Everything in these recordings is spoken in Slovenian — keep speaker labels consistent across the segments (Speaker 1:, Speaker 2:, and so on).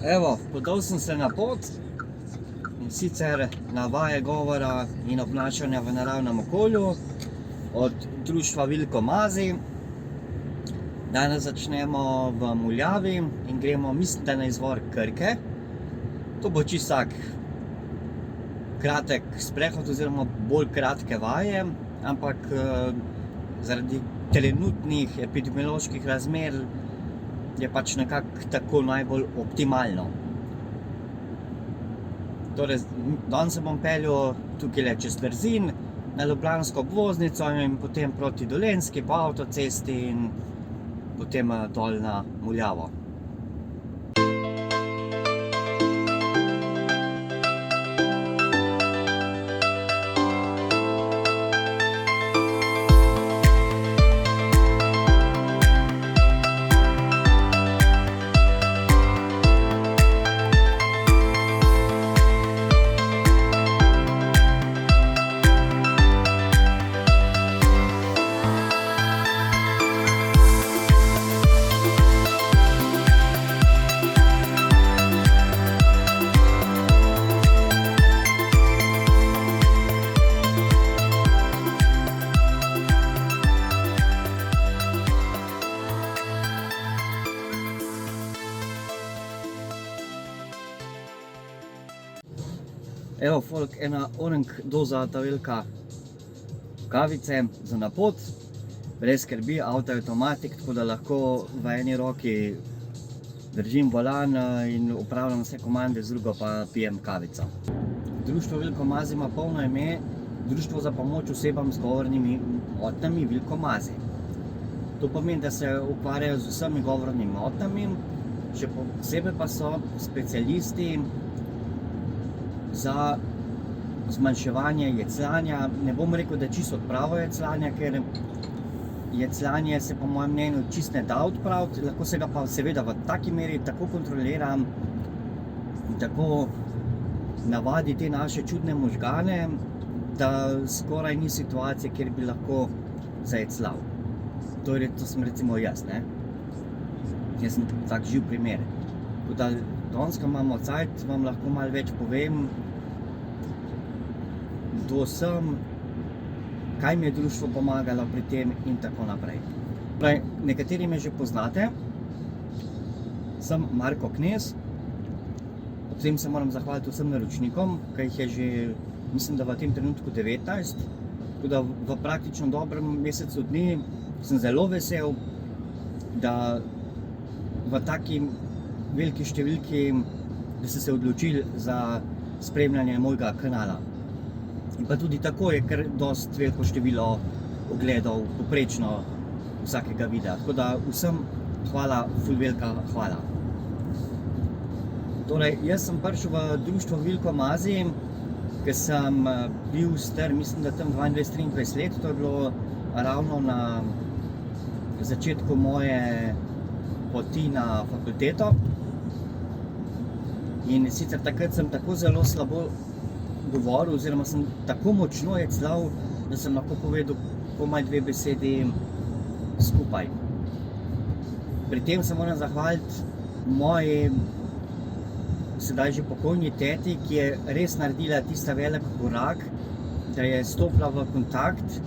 Speaker 1: Evo, podal sem se na pot, in sicer na vaje govora in obnašanja v naravnem okolju od društva Vilko Mazi. Danes začnemo v Muljavi in gremo, mislim, da na izvor Krke. To bo čisto tak kratek sprehod oziroma bolj kratke vaje, ampak zaradi trenutnih epidemioloških razmer je pač nekako tako najbolj optimalno. Torej, danes se bom peljal tukaj čez Trzin, na Ljubljansko obvoznico in potem proti Dolenjski po avtocesti in potem dol na Muljavo. Evo, folk, ena orenk doza ta velika kavice za na pot, brez skrbi, avto je avtomatik, tako da lahko v eni roki držim volan in upravljam vse komande, z drugo pa pijem kavico. Društvo Vilko Mazi ima polno ime Društvo za pomoč osebam z govornimi motnjami Vilko Mazi. To pomeni, da se ukvarjajo z vsemi govornimi motnjami, še posebej pa so specialisti za zmanjševanje jecljanja. Ne bom rekel, da čisto odpravo jecljanja, ker jecljanje se po mojem mnenju čisto ne da odpraviti, lahko se ga pa seveda v taki meri tako kontrolira in tako navadi te naše čudne možgane, da skoraj ni situacije, kjer bi lahko zajecljal. To sem recimo jaz, ne? Jaz sem tak živ primer. Danes, ko imamo cajt, vam lahko malo več povem, kdo sem, kaj mi je društvo pomagalo pri tem in tako naprej. Nekateri me že poznate, sem Marko Knez, ob tem se moram zahvaliti vsem naročnikom, ki jih je že, mislim, da v tem trenutku 19, tako da v praktično dobrem mesecu dni sem zelo vesel, da v taki veliki številki, da ste se odločili za spremljanje mojega kanala. In pa tudi tako je kar dosti veliko število ogledov, poprečno vsakega videa. Tako da vsem hvala, ful velika hvala. Torej, jaz sem prišel v društvo Vilko Mazi, ker sem bil star, mislim, da tam 22-23 let, to je bilo ravno na začetku moje poti na fakulteto. In sicer takrat sem tako zelo slabo govoril, oziroma sem tako močno jecljal, da sem lahko povedal komaj 2 besedi skupaj. Pri tem se moram zahvaliti moji sedaj že pokojni teti, ki je res naredila tista velik korak, da je stopila v kontakt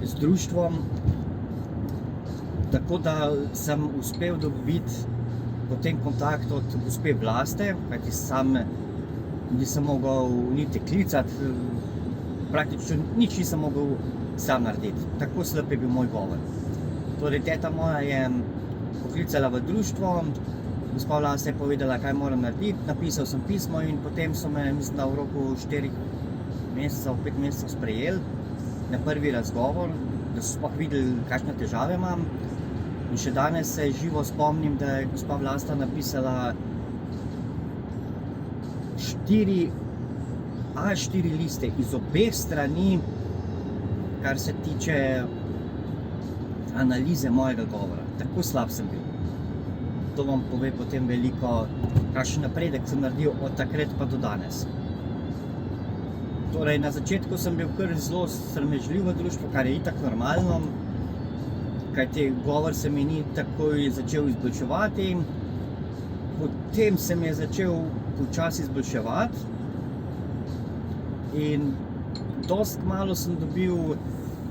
Speaker 1: z društvom, tako da sem uspel dobiti potem kontakt od gospe Vlaste, kajti sam nisem mogel niti klicati, praktično nič nisem mogel sam narediti. Tako slab je bil moj govor. Torej, teta moja je poklicala v društvo, gospa Vlasta je povedala, kaj moram narediti, napisal sem pismo in potem so me, mislim, da v roku 4 mesecev, 5 mesecev sprejeli na prvi razgovor, da so sploh videli, kakšne težave imam. In še danes se živo spomnim, da je gospa Vlasta napisala 4 A4 liste iz obeh strani, kar se tiče analize mojega govora. Tako slab sem bil. To vam pove potem veliko, kakšen napredek sem naredil od takrat pa do danes. Torej, na začetku sem bil kar zelo sramežljiv v društvu, kar je itak normalno. kajti govor se mi ni takoj začel izboljševati. potem se mi je začel počasi izboljševati in dosti kmalu sem dobil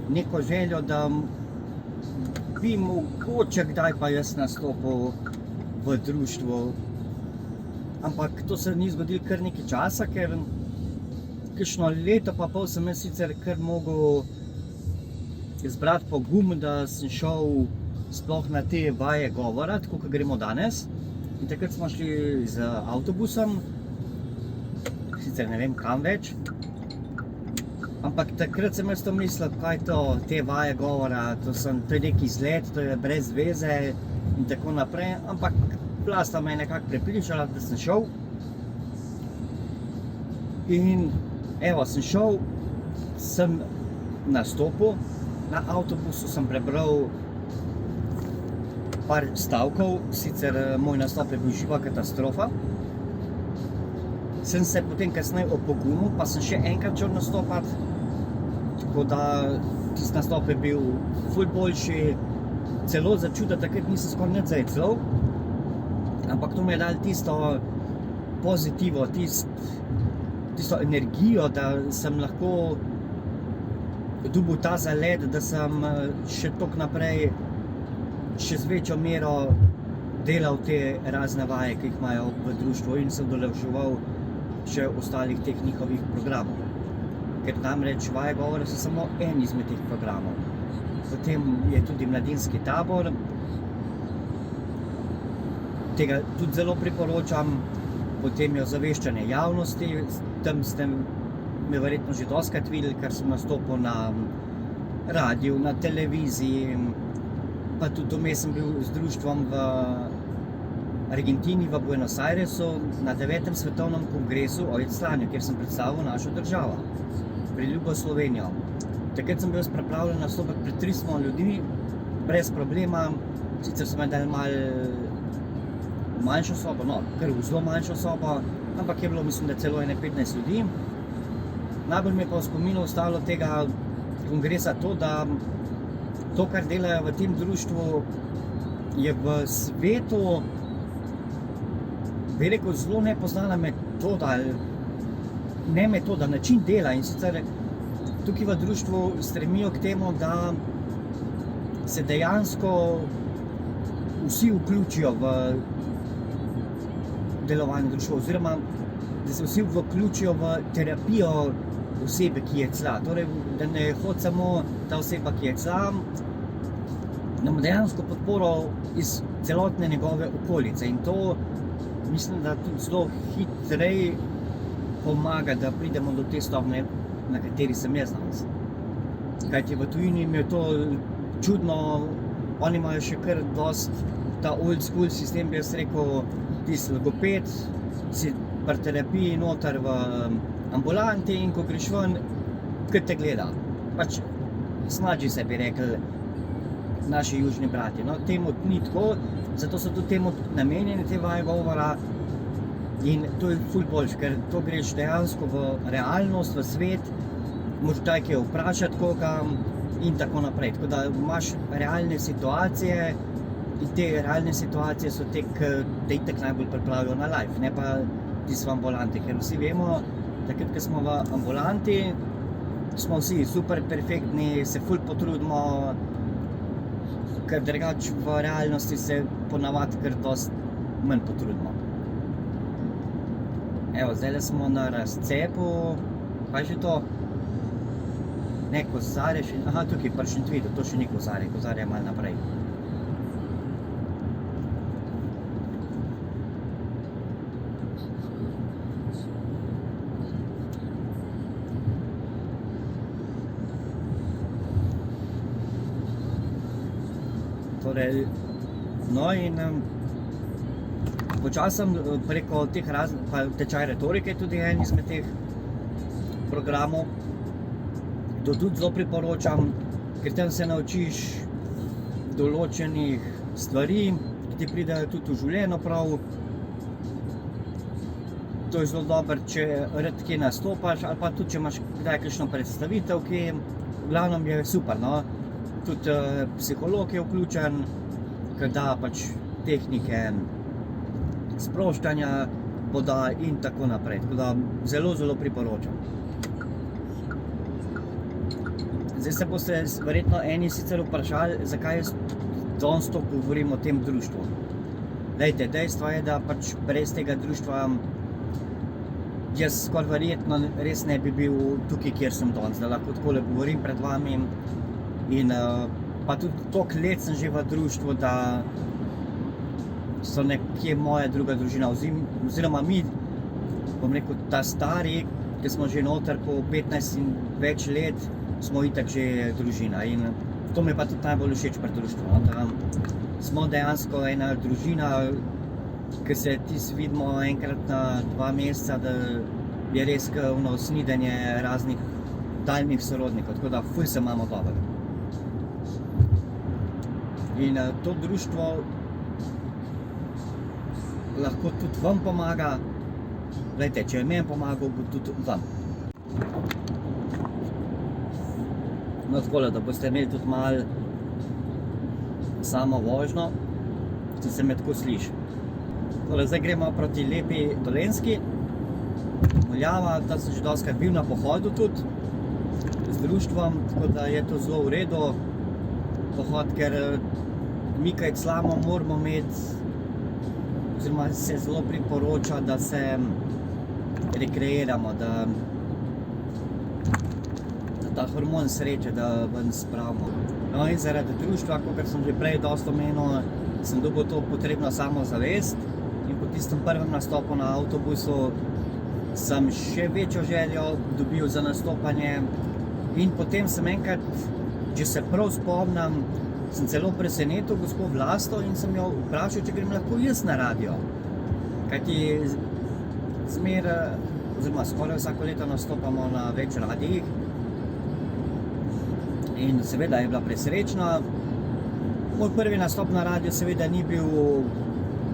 Speaker 1: neko željo, da bi mogoče kdaj pa jaz nastopil v društvu. Ampak to se ni zgodilo kar nekaj časa, ker kakšno leto pa pol sem jaz sicer kar mogel zbrati pogum, da sem šel sploh na te vaje govora, tako kot gremo danes. In takrat smo šli z avtobusom, sicer ne vem kam več, ampak takrat sem jaz to mislil, kaj je to, te vaje govora, to je neki izlet, to je brez veze in tako naprej, ampak Vlasta me je nekako prepričala, da sem šel. In evo, sem šel, sem nastopil, na avtobusu sem prebral par stavkov, sicer moj nastop je bil živa katastrofa. Sem se potem kasneje opogumil, pa sem še enkrat šel nastopati, tako da tisti nastop je bil ful boljši, celo začutil, takrat nisem skoraj nič zajecljal, ampak to mi je dalo tisto pozitivo, tisto energijo, da sem lahko dobil ta zalet, da sem še toliko naprej, še z večjo mero delal te razne vaje, ki jih imajo v društvu in sem udeleževal še ostalih teh njihovih programov. Ker namreč vaje govora so samo en izmed teh programov. Potem je tudi mladinski tabor, tega tudi zelo priporočam, potem je ozaveščanje javnosti, tam ste me verjetno že dostikrat videli, ker sem nastopil na radiju, na televiziji, pa tudi vmes sem bil z društvom v Argentini, v Buenos Airesu, na 9. svetovnem kongresu o jedcanju, kjer sem predstavil našo državo, priljubo Slovenijo. Takrat sem bil pripravljen nastopati pred 300 ljudmi, brez problema, sicer so me dali malo manjšo sobo, no, kar v zelo manjšo sobo, ampak je bilo, mislim, da celo 15 ljudi. Najbolj mi je pa v spominu ostalo tega kongresa to, da to, kar delajo v tem društvu, je v svetu, bi rekel, zelo nepoznana metoda, ne metoda, način dela. In sicer tukaj v društvu stremijo k temu, da se dejansko vsi vključijo v delovanje društva, oziroma da se vsi vključijo v terapijo osebe, ki je cla. Torej, da ne hodi samo ta oseba, ki je cla, da ima dejansko podporo iz celotne njegove okolice. In to mislim, da tudi zelo hitreje pomaga, da pridemo do te stopnje, na kateri sem jaz danes. Kajti v tujini mi je to čudno, oni imajo še kar dosti ta old school sistem, bi jaz rekel, tisti logoped, si pri terapiji noter v ambulanti in ko greš ven, kot te gleda. Pač snađi se, bi rekli naši južni brati. No, temu ni tako, zato so tudi temu namenjeni te vaje govora in to je ful boljše, ker to greš dejansko v realnost, v svet, moraš kaj vprašati koga in tako naprej. Tako da imaš realne situacije in te realne situacije so te, ki te itak najbolj pripravijo na live, ne pa tisti v ambulanti, ker vsi vemo, takrat, ko smo v ambulanti, smo vsi super perfektni, se ful potrudimo, ker drugače v realnosti se ponavadi kar dosti manj potrudimo. Evo, zdajle smo na razcepu, kaj že to? Ne, Kozarje še, aha, tukaj pri Šentvidu, to še ni Kozarje, Kozarje je malo naprej. Torej, no in počasem preko teh pa tečaj retorike je tudi en izmed teh programov. To tudi zelo priporočam, ker tam se naučiš določenih stvari, ki ti pridejo tudi v življenju prav. To je zelo dobro, če rad kje nastopaš, ali pa tudi, če imaš kdaj kakšno predstavitev, ki v glavnem je super, no. Tudi psiholog je vključen, ker da pač tehnike sproščanja podaj in tako naprej. Tako da zelo, zelo priporočam. Zdaj se boste verjetno eni sicer vprašali, zakaj jaz danes to govorim o tem društvu. Glejte, dejstvo je, da pač brez tega društva jaz skoraj verjetno res ne bi bil tukaj, kjer sem danes, da lahko takole govorim pred vami. In pa tudi toliko let sem že v društvu, da so nekje moja druga družina, oziroma mi, bom rekel, ta stari, ki smo že noter po 15 in več let, smo itak že družina. In to mi je pa tudi najbolj všeč pri društvu, no, da smo dejansko ena družina, ki se tisti vidimo enkrat na 2 meseca, da je res ono snidenje raznih daljnih sorodnikov, tako da ful se imamo dobro. In to društvo lahko tudi vam pomaga. Glejte, če je meni pomagal, bo tudi vam. No takole, da boste imeli tudi malo samo vožnjo, če se me tako sliši. Tole, zdaj gremo proti lepi Dolenjski, Muljava, tam sem že dostikrat bil na pohodu tudi z društvom, tako da je to zelo v redu pohod, ker mi kaj slamo moramo imeti, oziroma se zelo priporoča, da se rekreiramo, da ta hormon sreče, da ven spravimo. No in zaradi društva, kakor sem že prej dosti omenil, sem dobil to potrebno samozavest in po tistem prvem nastopu na avtobusu sem še večjo željo dobil za nastopanje in potem sem enkrat, če se prav spomnim, sem celo presenetil gospo Vlasto in sem jo vprašal, če grem lahko jaz na radio. Kajti skoraj vsako leto nastopamo na več radijih in seveda je bila presrečna. Moj prvi nastop na radiju seveda ni bil,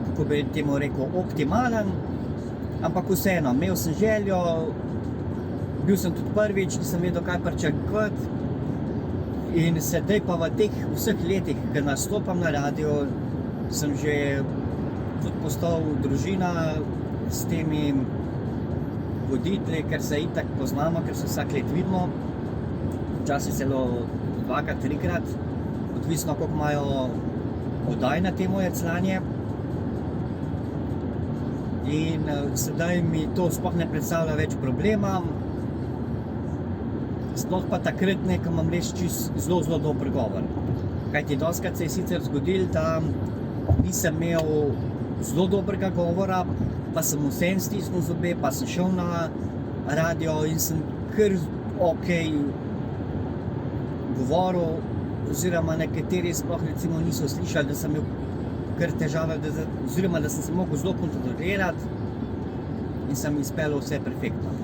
Speaker 1: kako bi temu rekel, optimalen, ampak vseeno, imel sem željo, bil sem tudi prvič, nisem vedel, kaj pričakovati. In sedaj pa v teh vseh letih, ko nastopam na radiju, sem že tudi postal družina s temi voditelji, ker se itak poznamo, ker se vsak let vidimo. Včasih celo 2-krat, 3-krat, odvisno koliko imajo oddaj na temo jecljanje. In sedaj mi to sploh ne predstavlja več problema. Sploh pa takrat ko imam res zelo, zelo dober govor. Kajti dostikrat se je sicer zgodilo, da nisem imel zelo dobrega govora, pa sem vseeno stisnil zobe, pa sem šel na radio in sem kar okej govoril, oziroma nekateri sploh recimo niso slišali, da sem imel kar težave, oziroma da sem se mogel zelo kontrolirati in sem izpeljal vse perfektno.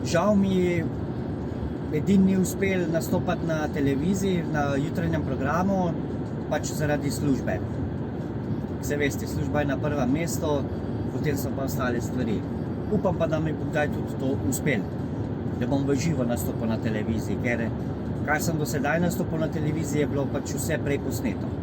Speaker 1: Žal mi edini ni uspel nastopati na televiziji, na jutranjem programu, pač zaradi službe. Se veste, služba je na prvem mestu, potem so pa ostale stvari. Upam pa, da mi bo kdaj tudi to uspel, da bom v živo nastopil na televiziji, ker kar sem do sedaj nastopil na televiziji, je bilo pač vse prej posneto.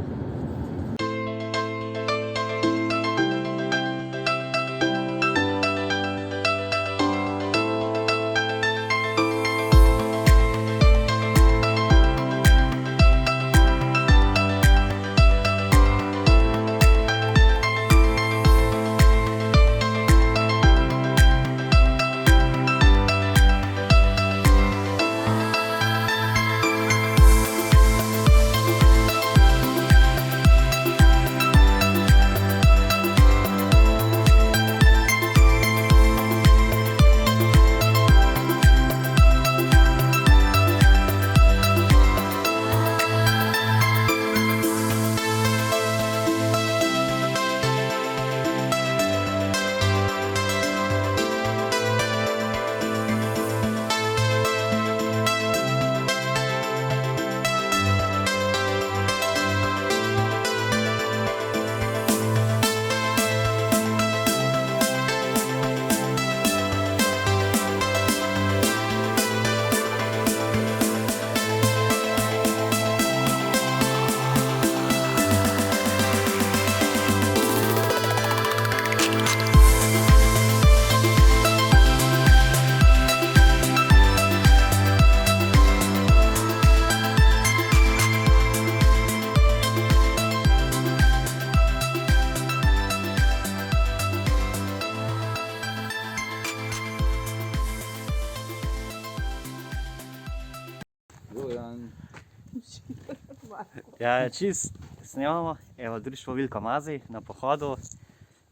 Speaker 1: Ja, čist snemamo. Evo, društvo Vilko Mazej na pohodu.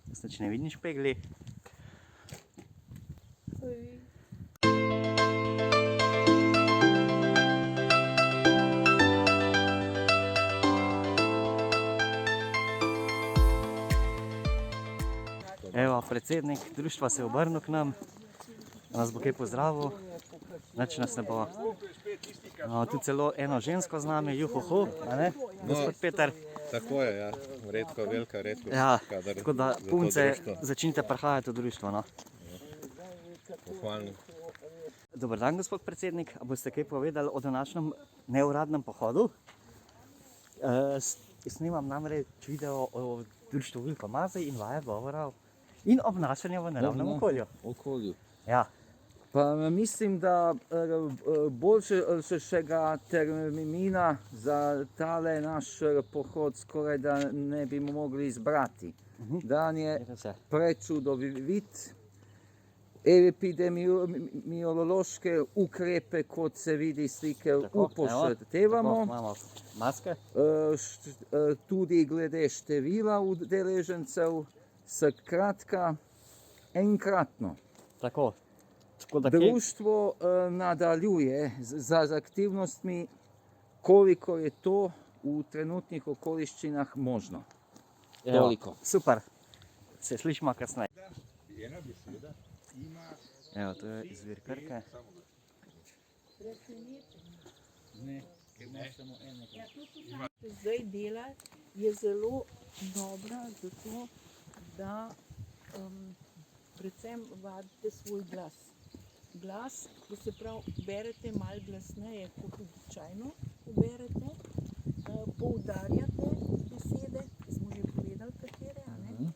Speaker 1: Jaz nič ne vidim špegli. Evo, predsednik društva se je obrnil k nam, nas bo kaj pozdravil, nič nas ne bo. Tu celo eno žensko z nami, juhuhu, a ne, gospod Peter?
Speaker 2: Tako je, ja, redko, velika, redko.
Speaker 1: Ja, tako da punce začnite prihajati v društvo, no.
Speaker 2: Pohvalno.
Speaker 1: Dober dan, gospod predsednik, a boste kaj povedali o današnjem neuradnem pohodu? Snemam namreč video o društvu Vilko Mazej in vaja govora in obnašanja v naravnem okolju. Ja.
Speaker 3: Pa mislim, da boljšega termina za tale naš pohod skoraj da ne bi mogli izbrati. Dan je prečudovit, epidemiološke ukrepe, kot se vidi slike, upoštevamo.
Speaker 1: Imamo maske.
Speaker 3: Tudi glede števila udeležencev, skratka, enkratno.
Speaker 1: Tako.
Speaker 3: Društvo nadaljuje z aktivnostmi, koliko je to v trenutnih okoliščinah možno. Toliko.
Speaker 1: Super. Se slišimo kasneje. Evo, to je izvir Krke.
Speaker 4: Zdaj dela je zelo dobra zato, da predvsem vadite svoj glas. Glas, to se pravi, berete malo glasneje, kot običajno berete, poudarjate besede, ki smo že povedali katere, a ne?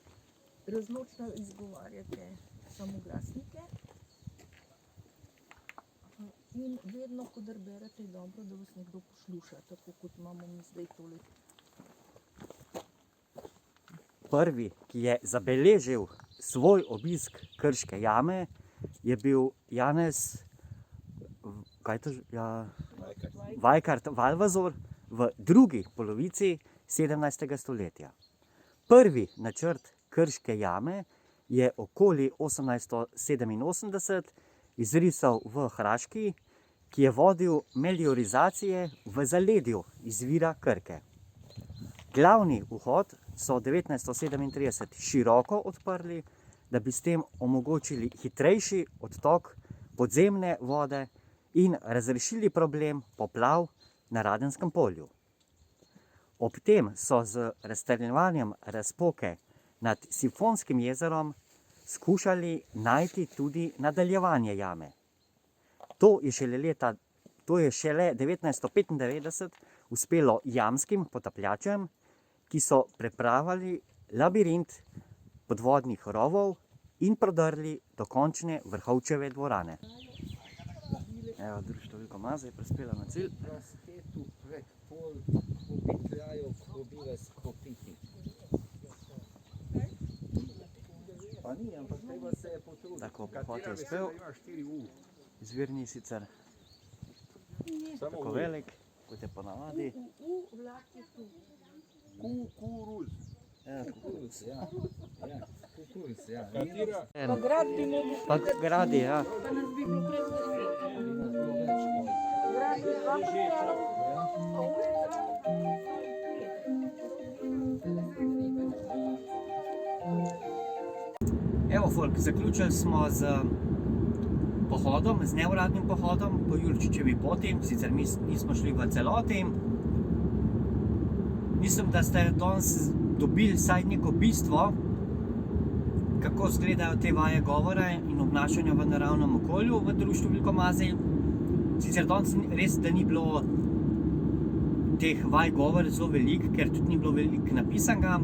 Speaker 4: Razločno izgovarjate samoglasnike in vedno, kadar berete, je dobro, da vas nekdo posluša, tako kot imamo mi zdaj tole.
Speaker 1: Prvi, ki je zabeležil svoj obisk Krške jame, je bil Janez Vajkard Valvazor v drugi polovici 17. stoletja. Prvi načrt Krške jame je okoli 1887 izrisal v Hrashki, ki je vodil meliorizacije v zaledju izvira Krke. Glavni vhod so 1937 široko odprli, da bi s tem omogočili hitrejši odtok podzemne vode in razrešili problem poplav na Radenskem polju. Ob tem so z razstreljevanjem razpoke nad Sifonskim jezerom skušali najti tudi nadaljevanje jame. To je šele 1995 uspelo jamskim potapljačem, ki so prepravili labirint podvodnih rovov in prodrli do končne Vrhovčeve dvorane. Evo, društvo Vilko Mazej je prispelo na cilj.
Speaker 3: Razpetu prek pol obitljajo krobile skropiti. Pa ni, ampak treba se je potruditi.
Speaker 1: Tako, pohod je uspel. Izvir ni sicer tako velik, kot je ponavadi.
Speaker 4: Vlak je tu.
Speaker 2: Kukuruz.
Speaker 3: Kukuruz, ja. Kukuruz, ja.
Speaker 4: Pa grad bi mogel
Speaker 1: Pa gradi, ja.
Speaker 4: pa nas bi bilo prezgoditi. Grad je
Speaker 1: Evo, folk, zaključili smo z pohodom, z neuradnim pohodom po Jurčičevi poti, sicer mi nismo šli v celoti. Mislim, da ste danes dobili vsaj neko bistvo, kako izgledajo te vaje govora in obnašanja v naravnem okolju v društvu Vilko Mazej. Sicer danes res, da ni bilo teh vaj govor zelo veliko, ker tudi ni bilo veliko napisanega,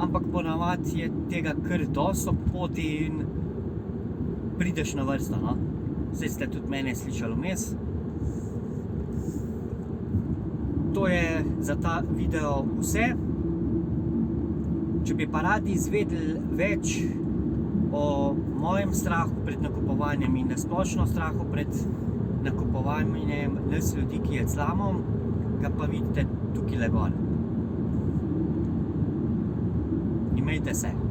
Speaker 1: ampak ponavadi je tega kar dosti ob poti in prideš na vrsto, no. Saj ste tudi mene slišali vmes. To je za ta video vse. Če bi pa radi izvedeli več o mojem strahu pred nakupovanjem in nasplošno strahu pred nakupovanjem nas ljudi, ki jecljamo, ga pa vidite tukaj le gor. Imejte se.